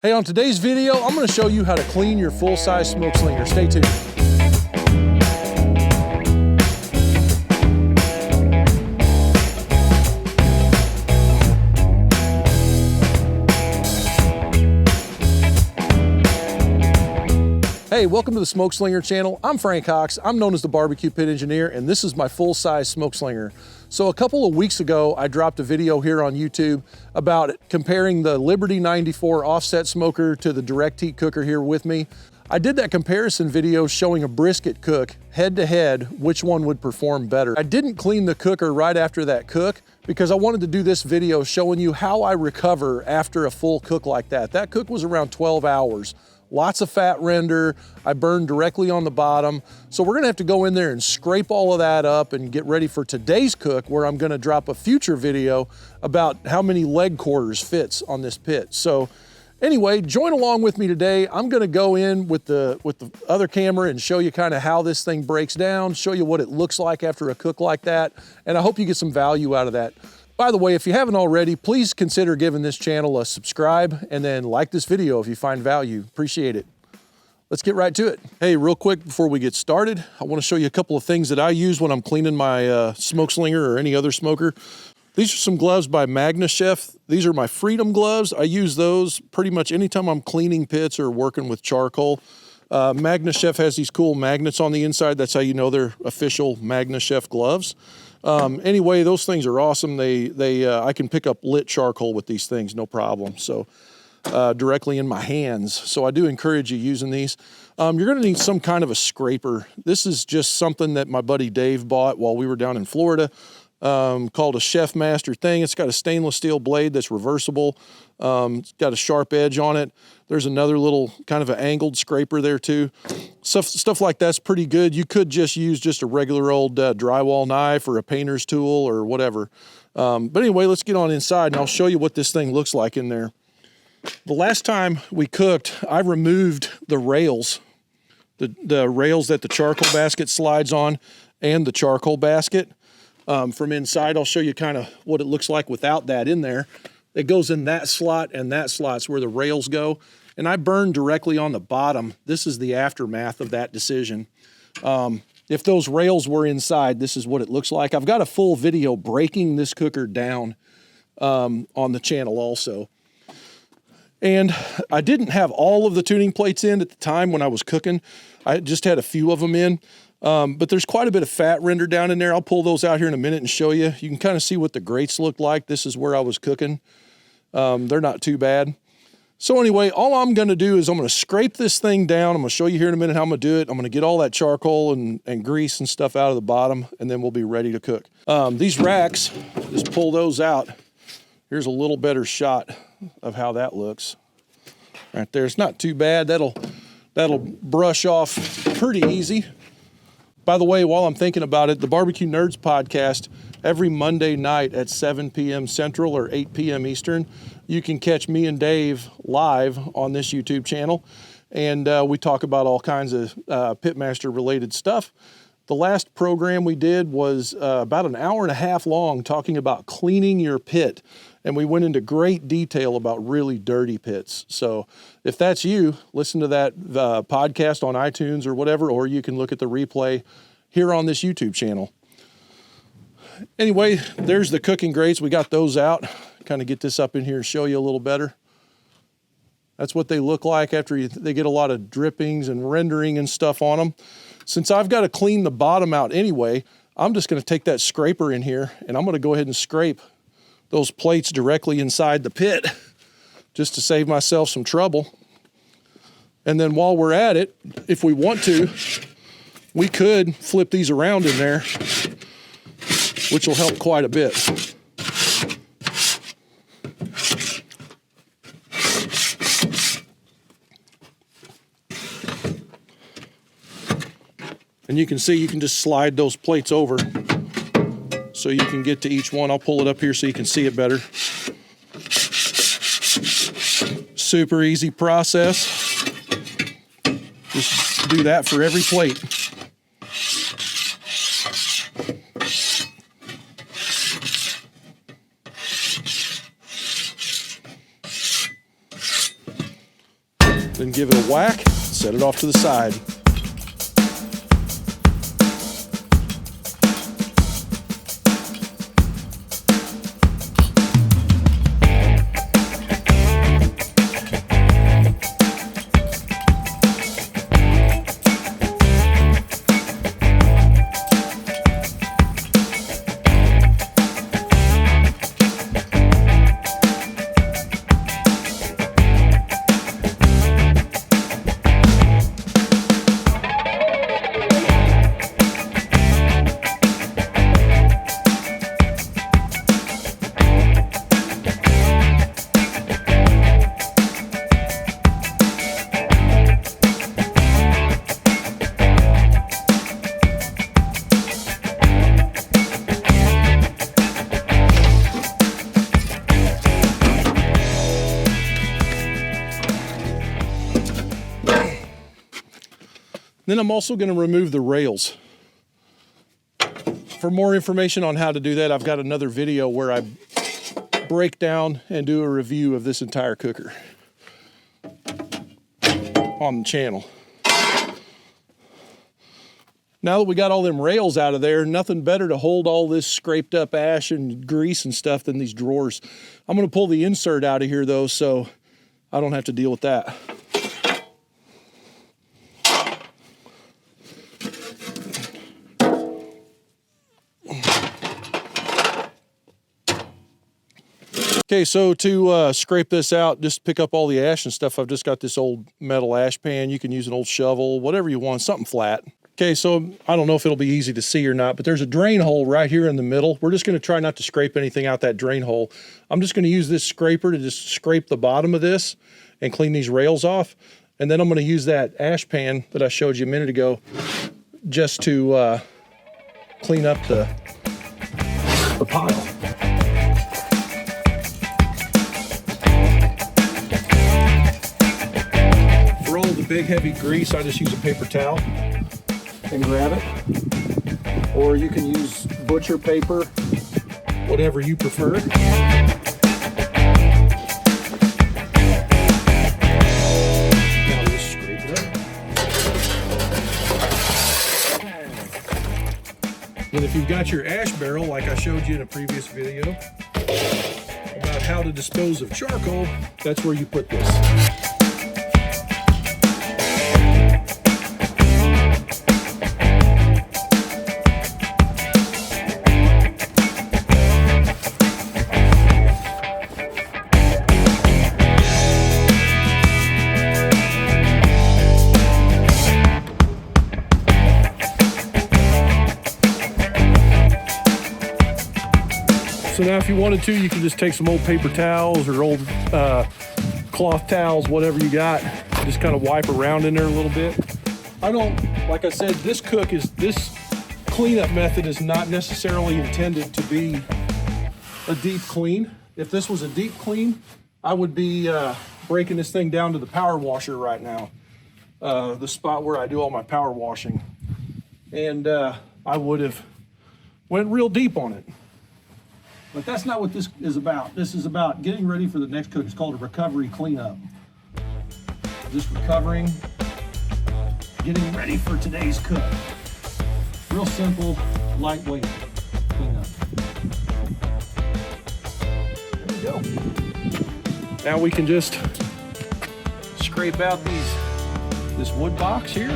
Hey, on today's video, I'm going to show you how to clean your full-size Smokeslinger. Stay tuned. Hey, welcome to the Smokeslinger channel. I'm Frank Cox. I'm known as the BBQ Pit Engineer, and this is my full-size Smokeslinger. So a couple of weeks ago, I dropped a video here on YouTube about comparing the Liberty 94 offset smoker to the direct heat cooker here with me. I did that comparison video showing a brisket cook head to head, which one would perform better. I didn't clean the cooker right after that cook because I wanted to do this video showing you how I recover after a full cook like that. That cook was around 12 hours. Lots of fat render. I burned directly on the bottom. So we're gonna have to go in there and scrape all of that up and get ready for today's cook, where I'm gonna drop a future video about how many leg quarters fits on this pit. So anyway, join along with me today. I'm gonna go in with the other camera and show you kind of how this thing breaks down, show you what it looks like after a cook like that. And I hope you get some value out of that. By the way, if you haven't already, please consider giving this channel a subscribe and then like this video if you find value. Appreciate it. Let's get right to it. Hey, real quick before we get started, I want to show you a couple of things that I use when I'm cleaning my Smokeslinger or any other smoker. These are some gloves by MagnaChef. These are my Freedom gloves. I use those pretty much anytime I'm cleaning pits or working with charcoal. MagnaChef has these cool magnets on the inside. That's how you know they're official MagnaChef gloves. Anyway, those things are awesome. I can pick up lit charcoal with these things, no problem. So directly in my hands. So I do encourage you using these. You're gonna need some kind of a scraper. This is just something that my buddy Dave bought while we were down in Florida, called a Chef Master thing. It's got a stainless steel blade that's reversible. It's got a sharp edge on it. There's another little kind of an angled scraper there too. Stuff like that's pretty good. You could just use just a regular old drywall knife or a painter's tool or whatever. But anyway, let's get on inside and I'll show you what this thing looks like in there. The last time we cooked, I removed the rails, the rails that the charcoal basket slides on and the charcoal basket from inside. I'll show you kind of what it looks like without that in there. It goes in that slot, and that slot's where the rails go. And I burned directly on the bottom. This is the aftermath of that decision. If those rails were inside, this is what it looks like. I've got a full video breaking this cooker down on the channel also. And I didn't have all of the tuning plates in at the time when I was cooking. I just had a few of them in. But there's quite a bit of fat render down in there. I'll pull those out here in a minute and show you. You can kind of see what the grates look like. This is where I was cooking. They're not too bad. So anyway, all I'm gonna do is I'm gonna scrape this thing down. I'm gonna show you here in a minute how I'm gonna do it. I'm gonna get all that charcoal and grease and stuff out of the bottom, and then we'll be ready to cook. These racks, just pull those out. Here's a little better shot of how that looks. Right there, it's not too bad. That'll brush off pretty easy. By the way, while I'm thinking about it, the BBQ Nerds podcast, every Monday night at 7 p.m. Central or 8 p.m. Eastern, you can catch me and Dave live on this YouTube channel. And we talk about all kinds of Pitmaster related stuff. The last program we did was about an hour and a half long, talking about cleaning your pit. And we went into great detail about really dirty pits. So if that's you, listen to that podcast on iTunes or whatever, or you can look at the replay here on this YouTube channel. Anyway, there's the cooking grates. We got those out. Kind of get this up in here and show you a little better. That's what they look like after they get a lot of drippings and rendering and stuff on them. Since I've got to clean the bottom out anyway, I'm just going to take that scraper in here and I'm going to go ahead and scrape those plates directly inside the pit just to save myself some trouble. And then while we're at it, if we want to, we could flip these around in there, which will help quite a bit. And you can see you can just slide those plates over so you can get to each one. I'll pull it up here so you can see it better. Super easy process. Just do that for every plate. Then give it a whack, set it off to the side. Then I'm also going to remove the rails. For more information on how to do that, I've got another video where I break down and do a review of this entire cooker on the channel. Now that we got all them rails out of there, nothing better to hold all this scraped up ash and grease and stuff than these drawers. I'm going to pull the insert out of here though, so I don't have to deal with that. Okay, so to scrape this out, just pick up all the ash and stuff, I've just got this old metal ash pan. You can use an old shovel, whatever you want, something flat. Okay, so I don't know if it'll be easy to see or not, but there's a drain hole right here in the middle. We're just gonna try not to scrape anything out that drain hole. I'm just gonna use this scraper to just scrape the bottom of this and clean these rails off. And then I'm gonna use that ash pan that I showed you a minute ago just to clean up the pile. For all the big heavy grease, I just use a paper towel and grab it. Or you can use butcher paper, whatever you prefer. Now just scrape it up. And if you've got your ash barrel, like I showed you in a previous video about how to dispose of charcoal, that's where you put this. So now if you wanted to, you can just take some old paper towels or old cloth towels, whatever you got, just kind of wipe around in there a little bit. I don't, like I said, this cleanup method is not necessarily intended to be a deep clean. If this was a deep clean, I would be breaking this thing down to the power washer right now, the spot where I do all my power washing. And I would have went real deep on it. But that's not what this is about. This is about getting ready for the next cook. It's called a recovery cleanup. Just recovering, getting ready for today's cook. Real simple, lightweight cleanup. There we go. Now we can just scrape out this wood box here.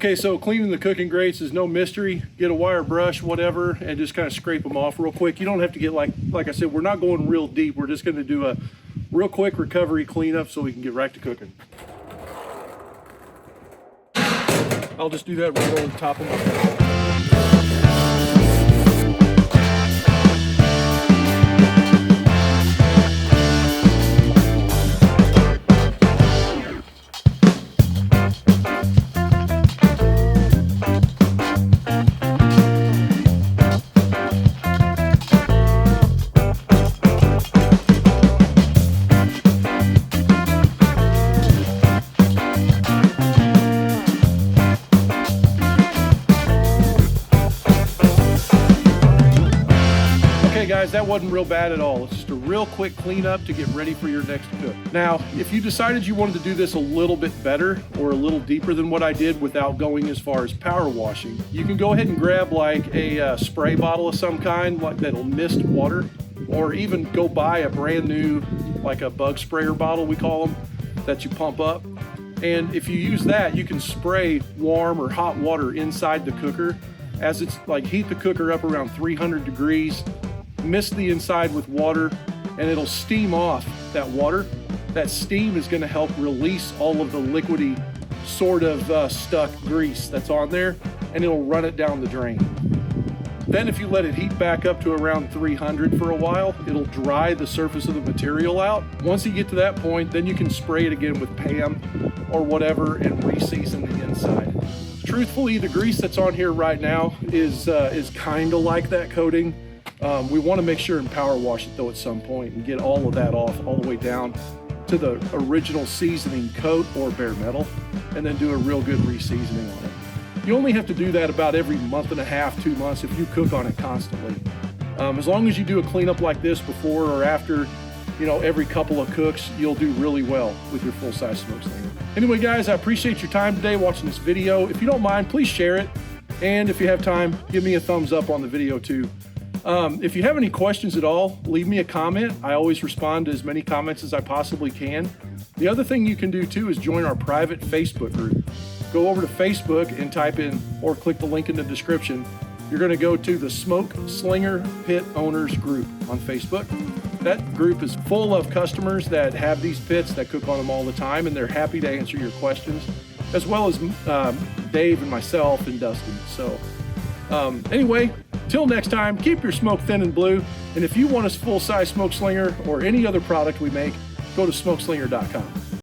Okay, so cleaning the cooking grates is no mystery. Get a wire brush, whatever, and just kind of scrape them off real quick. You don't have to get like I said, we're not going real deep. We're just gonna do a real quick recovery cleanup so we can get right to cooking. I'll just do that right over the top of my guys, that wasn't real bad at all. It's just a real quick cleanup to get ready for your next cook. Now, if you decided you wanted to do this a little bit better or a little deeper than what I did without going as far as power washing, you can go ahead and grab like a spray bottle of some kind like that'll mist water, or even go buy a brand new, like a bug sprayer bottle, we call them, that you pump up. And if you use that, you can spray warm or hot water inside the cooker as it's like heat the cooker up around 300 degrees, mist the inside with water, and it'll steam off that water. That steam is gonna help release all of the liquidy sort of stuck grease that's on there, and it'll run it down the drain. Then if you let it heat back up to around 300 for a while, it'll dry the surface of the material out. Once you get to that point, then you can spray it again with Pam or whatever and re-season the inside. Truthfully, the grease that's on here right now is kind of like that coating. We want to make sure and power wash it though at some point and get all of that off all the way down to the original seasoning coat or bare metal, and then do a real good re-seasoning on it. You only have to do that about every month and a half, 2 months if you cook on it constantly. As long as you do a cleanup like this before or after, you know, every couple of cooks, you'll do really well with your full-size Smokeslinger. Anyway guys, I appreciate your time today watching this video. If you don't mind, please share it. And if you have time, give me a thumbs up on the video too. If you have any questions at all, leave me a comment. I always respond to as many comments as I possibly can. The other thing you can do too is join our private Facebook group. Go over to Facebook and type in, or click the link in the description. You're gonna go to the Smokeslinger Pit Owners group on Facebook. That group is full of customers that have these pits, that cook on them all the time, and they're happy to answer your questions, as well as Dave and myself and Dustin. So anyway, till next time, keep your smoke thin and blue. And if you want a full-size Smokeslinger or any other product we make, go to smokeslinger.com.